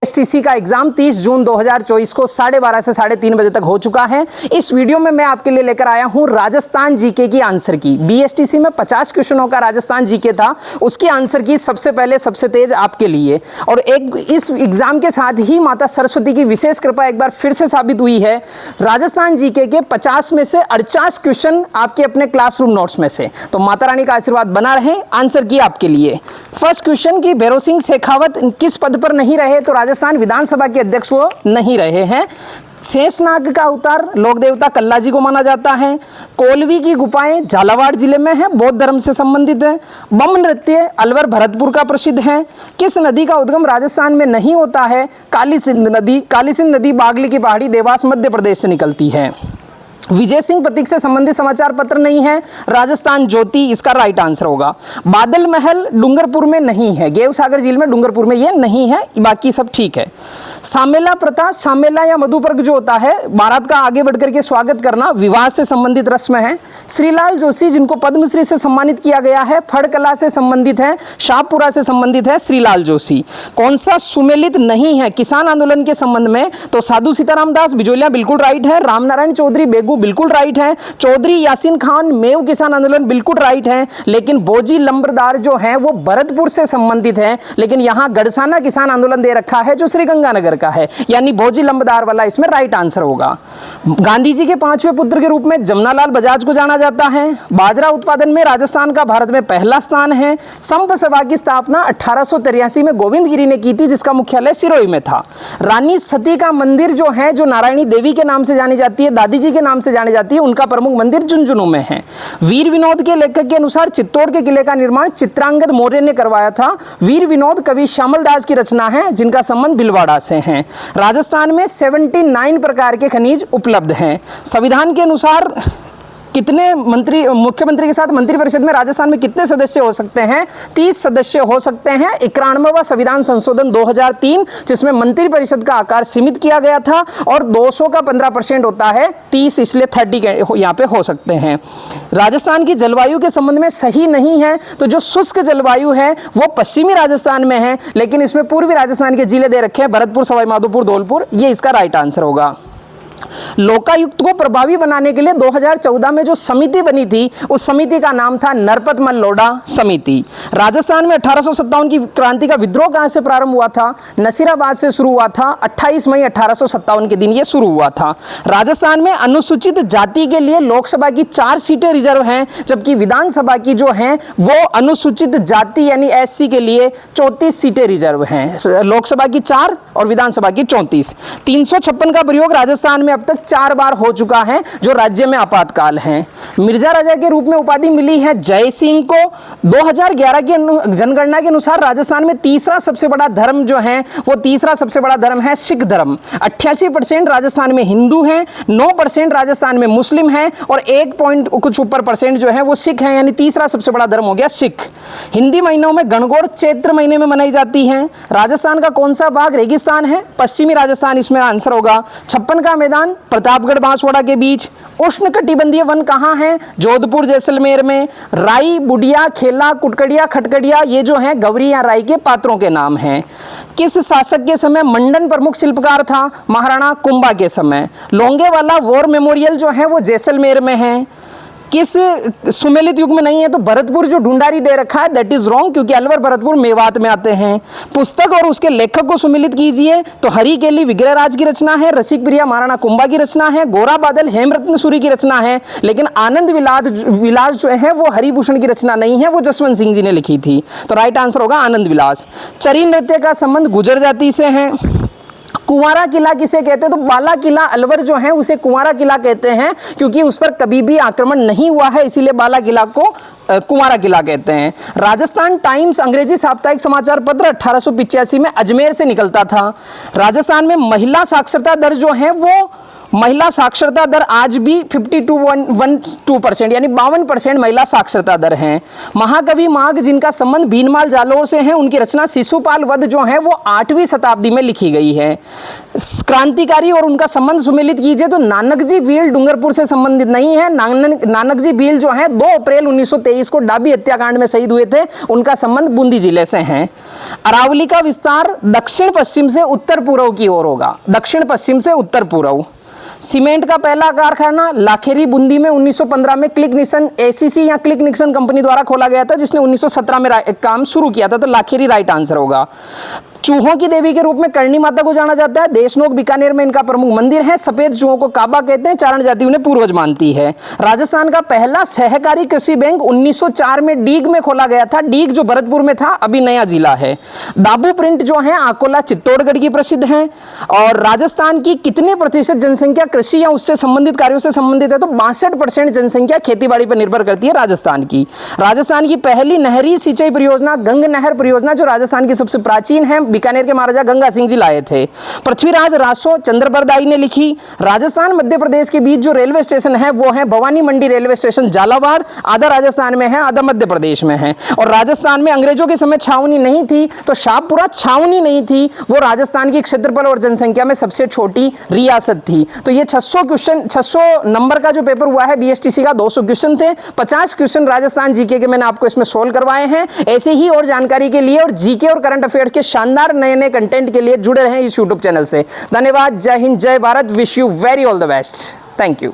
STC का exam 30 जून 2024 को 12:30 से 3:30 बजे तक हो चुका है। इस वीडियो में मैं आपके लिए लेकर आया हूं राजस्थान जीके की आंसर की। बीएसटीसी में 50 क्वेश्चनों का राजस्थान जीके था, उसकी आंसर की सबसे पहले सबसे तेज आपके लिए। और एक इस एग्जाम के साथ ही माता सरस्वती की विशेष कृपा एक बार फिर से साबित हुई है। राजस्थान जीके के 50 में से 48 क्वेश्चन आपके अपने क्लासरूम नोट्स में से। तो माता रानी का आशीर्वाद बना रहे। आंसर की आपके लिए फर्स्ट क्वेश्चन की भैरव सिंह शेखावत किस पद पर नहीं रहे? तो राजस्थान विधानसभा के अध्यक्ष वो नहीं रहे हैं। शेषनाग का अवतार लोक देवता कल्ला जी को माना जाता है। कोलवी की गुफाएं झालावाड़ जिले में है, बौद्ध धर्म से संबंधित है। बम नृत्य अलवर भरतपुर का प्रसिद्ध है। किस नदी का उद्गम राजस्थान में नहीं होता है? काली सिंध नदी बागली की पहाड़ी देवास मध्य प्रदेश से निकलती है। विजय सिंह प्रतीक से संबंधित समाचार पत्र नहीं है, राजस्थान ज्योति इसका राइट आंसर होगा। बादल महल डूंगरपुर में नहीं है, गेव सागर झील में डूंगरपुर में ये नहीं है, बाकी सब ठीक है। सामेला प्रथा, सामेला या मधुपर्क जो होता है बारात का आगे बढ़कर के स्वागत करना, विवाह से संबंधित रस्म है। श्रीलाल जोशी जिनको पद्मश्री से सम्मानित किया गया है, फड़कला से संबंधित है, शाहपुरा से संबंधित है श्रीलाल जोशी। कौन सा सुमेलित नहीं है किसान आंदोलन के संबंध में? तो साधु सीताराम दास बिजोलिया बिल्कुल राइट है। रामनारायण चौधरी बेगू बिल्कुल राइट है। चौधरी यासीन खान मेव किसान आंदोलन बिल्कुल राइट है। लेकिन बोजी लंबरदार जो है वो भरतपुर से संबंधित है, लेकिन यहां गढ़साना किसान आंदोलन दे रखा है जो श्रीगंगानगर का है, यानी बोजी लंबरदार वाला इसमें राइट आंसर होगा। गांधी जी के 5वें पुत्र के रूप में जमनालाल बजाज को जाना जाता है। बाजरा उत्पादन में राजस्थान का भारत में पहला स्थान है। संप सभा की स्थापना 1883 में गोविंद गिरी ने की थी, जिसका मुख्यालय सिरोही में था। रानी सती का मंदिर जो है, जो नारायणी देवी के नाम से जानी जाती है, दादी जी के नाम से जानी जाती है, उनका प्रमुख मंदिर झुंझुनू में है। वीर विनोद के लेखक के अनुसार चित्तौड़ के किले का निर्माण चित्रांगद मौर्य ने करवाया था। वीर विनोद कवि श्यामल दास की रचना है, जिनका संबंध भीलवाड़ा से है। राजस्थान में 79 प्रकार के खनिज उपलब्ध हैं। संविधान के अनुसार कितने मंत्री, मुख्यमंत्री के साथ मंत्रिपरिषद में राजस्थान में कितने सदस्य हो सकते हैं? 30 सदस्य हो सकते हैं। 91वां संविधान संशोधन 2003, जिसमें मंत्रिपरिषद का आकार सीमित किया गया था और 200 का 15% होता है, 30 इसलिए 30 यहाँ पे हो सकते हैं। राजस्थान की जलवायु के संबंध में सही नहीं है, तो जो शुष्क जलवायु है वो पश्चिमी राजस्थान में है, लेकिन इसमें पूर्वी राजस्थान के जिले दे रखे हैं, भरतपुर, सवाईमाधोपुर, धौलपुर, ये इसका राइट आंसर होगा। लोकायुक्त को प्रभावी बनाने के लिए 2014 में जो समिति बनी थी, उस समिति का नाम था नरपत मल्लोडा समिति। राजस्थान में 1857 की क्रांति का विद्रोह कहां से प्रारंभ हुआ था? नसीराबाद से शुरू हुआ था। 28 मई 1857 के दिन यह शुरू हुआ था। राजस्थान में अनुसूचित जाति के लिए लोकसभा की 4 सीटें रिजर्व हैं, जबकि विधानसभा की जो हैं वो अनुसूचित जाति यानी एससी के लिए 34 सीटें रिजर्व हैं। लोकसभा की 4 और विधानसभा की 34। 356 का प्रयोग राजस्थान में अब तक 4 बार हो चुका है, जो राज्य में आपातकाल है। मिर्जा राजा के रूप में उपाधि मिली है जय सिंह को। 2011 की जनगणना के अनुसार राजस्थान में तीसरा सबसे बड़ा धर्म जो है वो तीसरा सबसे बड़ा धर्म है सिख धर्म। 88% राजस्थान में हिंदू हैं, 9% राजस्थान में मुस्लिम हैं और 1 पॉइंट कुछ ऊपर % जो है वो सिख हैं, यानी तीसरा सबसे बड़ा धर्म हो गया सिख। हिंदी महीनों में गणगौर चैत्र महीने में मनाई जाती है। राजस्थान का कौन सा भाग रेगिस्तान है? पश्चिमी राजस्थान इसमें आंसर होगा। 56 का मैदान प्रतापगढ़ बांसवाड़ा के बीच। उष्णकटिबंधीय वन कहां है? जोधपुर जैसलमेर में। राई, बुढ़िया, खेला, कुटकड़िया, खटकड़िया, ये जो है गौरी या राई के पात्रों के नाम हैं। किस शासक के समय मंडन प्रमुख शिल्पकार था? महाराणा कुंभा के समय। लोंगेवाला वॉर मेमोरियल जो है वो जैसलमेर में है। किस सुमेलित युग में नहीं है? तो भरतपुर जो ढूंढारी दे रखा है दैट इज रॉन्ग, क्योंकि अलवर भरतपुर मेवात में आते हैं। पुस्तक और उसके लेखक को सुमेलित कीजिए। तो हरि केली विग्रहराज की रचना है, रसिक प्रिया महाराणा कुंभा की रचना है, गोरा बादल हेमरत्न सूरी की रचना है। लेकिन आनंद विलास जो है वो हरिभूषण की रचना नहीं है, वो जसवंत सिंह जी ने लिखी थी। तो राइट आंसर होगा आनंद विलास। चरी नृत्य का संबंध गुर्जर जाति से है। कुंवारा किला किसे कहते हैं? तो बाला किला अलवर जो है उसे कुंवारा किला कहते हैं, क्योंकि उस पर कभी भी आक्रमण नहीं हुआ है, इसीलिए बाला किला को कुंवारा किला कहते हैं। राजस्थान टाइम्स अंग्रेजी साप्ताहिक समाचार पत्र 1885 में अजमेर से निकलता था। राजस्थान में महिला साक्षरता दर जो है वो महिला साक्षरता दर आज भी 52.12% यानी 52% महिला साक्षरता दर है। महाकवि माघ जिनका संबंध भीनमाल जालोर से है, उनकी रचना शिशुपाल वध जो है वो 8वीं शताब्दी में लिखी गई है। क्रांतिकारी और उनका संबंध सुमेलित कीजिए तो नानक जी भील डूंगरपुर से संबंधित नहीं है। नानक जी भील जो है 2 अप्रैल 1923 को डाबी हत्याकांड में शहीद हुए थे, उनका संबंध बूंदी जिले से है। अरावली का विस्तार दक्षिण पश्चिम से उत्तर पूर्व की ओर होगा, दक्षिण पश्चिम से उत्तर पूर्व। सीमेंट का पहला कारखाना लाखेरी बूंदी में 1915 में क्लिक निक्सन एसीसी या क्लिक निक्सन कंपनी द्वारा खोला गया था, जिसने 1917 में काम शुरू किया था, तो लाखेरी राइट आंसर होगा। चूहों की देवी के रूप में करणी माता को जाना जाता है। देशनोक बीकानेर में इनका प्रमुख मंदिर है। सफेद चूहों को काबा कहते हैं, चारण जाति उन्हें पूर्वज मानती है। राजस्थान का पहला सहकारी कृषि बैंक 1904 में डीग में खोला गया था। डीग जो भरतपुर में था, अभी नया जिला है। दाबू प्रिंट जो है अकोला चित्तौड़गढ़ की प्रसिद्ध है। और राजस्थान की कितने प्रतिशत जनसंख्या कृषि या उससे संबंधित कार्यों से संबंधित है, तो 62% जनसंख्या खेतीबाड़ी पर निर्भर करती है राजस्थान की। राजस्थान की पहली नहरी सिंचाई परियोजना गंग नहर परियोजना जो राजस्थान की सबसे प्राचीन है, बीकानेर के महाराजा गंगा सिंह जी लाए थे। पृथ्वीराज रासो चंद्रबरदाई ने लिखी। राजस्थान मध्य प्रदेश के बीच जो रेलवे स्टेशन है वो है भवानी मंडी रेलवे स्टेशन झालावाड़, आधा राजस्थान में है, आधा मध्य प्रदेश में है। और राजस्थान में अंग्रेजों के समय छावनी नहीं थी, तो शाहपुरा छावनी नहीं थी, वो राजस्थान की क्षेत्रफल और जनसंख्या में सबसे छोटी रियासत थी। तो ये 600 नंबर का जो पेपर हुआ है बीएसटीसी का, 200 क्वेश्चन थे, 50 क्वेश्चन राजस्थान जीके के मैंने आपको इसमें सोल्व करवाए हैं। ऐसे ही और जानकारी के लिए और जीके और करंट अफेयर्स के शानदार नए कंटेंट के लिए जुड़े रहें इस YouTube चैनल से। धन्यवाद। जय हिंद, जय Bharat. Wish you very all the best. Thank you.